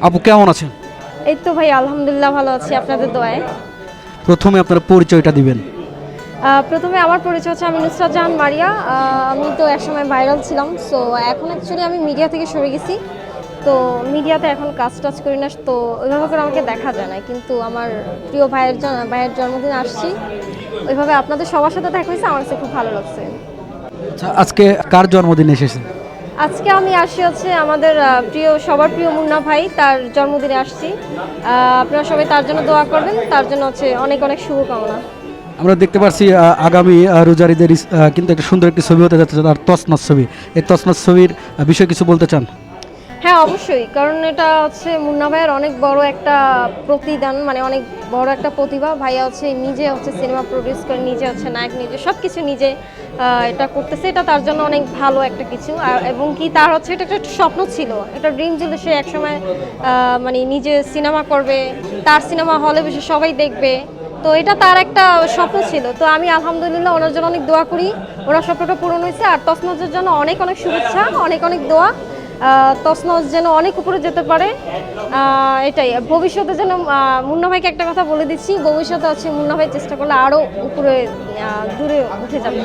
আপু কেমন আছেন? এই তো ভাই আলহামদুলিল্লাহ ভালো আছি আপনাদের দোয়ায়। প্রথমে আপনার পরিচয়টা দিবেন। প্রথমে আমার পরিচয় হচ্ছে আমি নুসরাত জাহান মারিয়া। আমি তো একসময় ভাইরাল ছিলাম, সো এখন অ্যাকচুয়ালি আমি মিডিয়া থেকে সরে গেছি। তো মিডিয়াতে এখন কাজ টাজ করি না, তো ওইভাবে করে আমাকে দেখা যায় না। কিন্তু আমার প্রিয় ভাইয়ের জন্মদিনে আসছি, ওইভাবে আপনাদের সবার সাথে দেখা হয়েছে, আমার কাছে খুব ভালো লাগছে। আচ্ছা, আজকে কার জন্মদিন এসেছেন? আজকে আমি আসছি হচ্ছে আমাদের সবার প্রিয় মুন্না ভাই, তার জন্মদিনে আসছি। আপনারা সবাই তার জন্য দোয়া করবেন, তার জন্য হচ্ছে অনেক অনেক শুভকামনা। আমরা দেখতে পাচ্ছি আগামী রোজার ঈদের কিন্তু একটা সুন্দর একটি ছবি হতে যাচ্ছে, তার তছনছ ছবি। এই তছনছ ছবির বিষয়ে কিছু বলতে চান? হ্যাঁ অবশ্যই, কারণ এটা হচ্ছে মুন্না ভাইয়ের অনেক বড় একটা প্রতিদান, মানে অনেক বড় একটা প্রতিভা। ভাইয়া হচ্ছে নিজে হচ্ছে সিনেমা প্রডিউস করে, নিজে হচ্ছে নায়ক, নিজে সব কিছু নিজে এটা করতেছে। এটা তার জন্য অনেক ভালো একটা কিছু। এবং কি তার হচ্ছে এটা একটা স্বপ্ন ছিল, একটা ড্রিম ছিল, সে একসময় মানে নিজে সিনেমা করবে, তার সিনেমা হলে বসে সবাই দেখবে। তো এটা তার একটা স্বপ্ন ছিল। তো আমি আলহামদুলিল্লাহ ওনার জন্য অনেক দোয়া করি, ওনার স্বপ্নটা পূরণ হয়েছে। আর তছনছের জন্য অনেক অনেক শুভেচ্ছা, অনেক অনেক দোয়া। তছনছ যেন অনেক উপরে যেতে পারে, এটাই। ভবিষ্যতে যেন মুন্না ভাইকে একটা কথা বলে দিচ্ছি, ভবিষ্যতে হচ্ছে মুন্না ভাই চেষ্টা করলে আরও উপরে দূরে উঠে যাবে।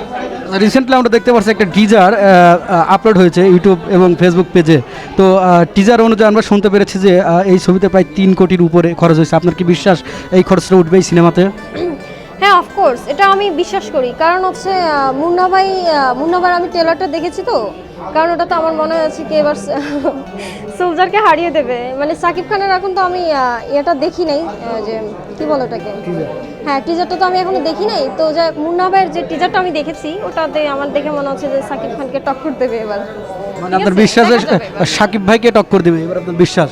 রিসেন্টলি আমরা দেখতে পাচ্ছি একটা টিজার আপলোড হয়েছে ইউটিউব এবং ফেসবুক পেজে। তো টিজার অনুযায়ী আমরা শুনতে পেরেছি যে এই ছবিতে প্রায় 3 কোটির উপরে খরচ হয়েছে। আপনার কি বিশ্বাস এই খরচটা উঠবে এই সিনেমাতে? হ্যাঁ অফকোর্স, এটা আমি বিশ্বাস করি। কারণ হচ্ছে মুন্না ভাই আমি ট্রেলারটা দেখেছি, তো কারণ ওটা তো আমার মনে হচ্ছে কি এবার সোলজারকে হারিয়ে দেবে। মানে সাকিব খানের এখন তো আমি এটা দেখি নাই, যে কি বলো ওটাকে, হ্যাঁ টিজারটা তো আমি এখনো দেখি নাই। তো যাই হোক, মুন্না ভাইয়ের যে টিজারটা আমি দেখেছি, ওটাতে আমার দেখে মনে হচ্ছে যে সাকিব খানকে টক্কর দেবে এবার। মানে আপনার বিশ্বাস সাকিব ভাইকে টক্কর দেবে এবার, আপনার বিশ্বাস?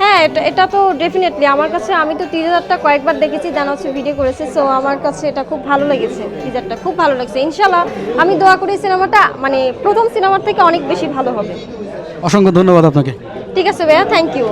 হ্যাঁ এটা তো ডেফিনেটলি আমার কাছে, আমি তো টিজারটা কয়েকবার দেখেছি, জানা হচ্ছে ভিডিও করেছে। সো আমার কাছে এটা খুব ভালো লেগেছে, টিজারটা খুব ভালো লাগছে। ইনশাল্লাহ আমি দোয়া করি সিনেমাটা মানে প্রথম সিনেমার থেকে অনেক বেশি ভালো হবে। অসংখ্য ধন্যবাদ আপনাকে। ঠিক আছে ভাইয়া, থ্যাংক ইউ।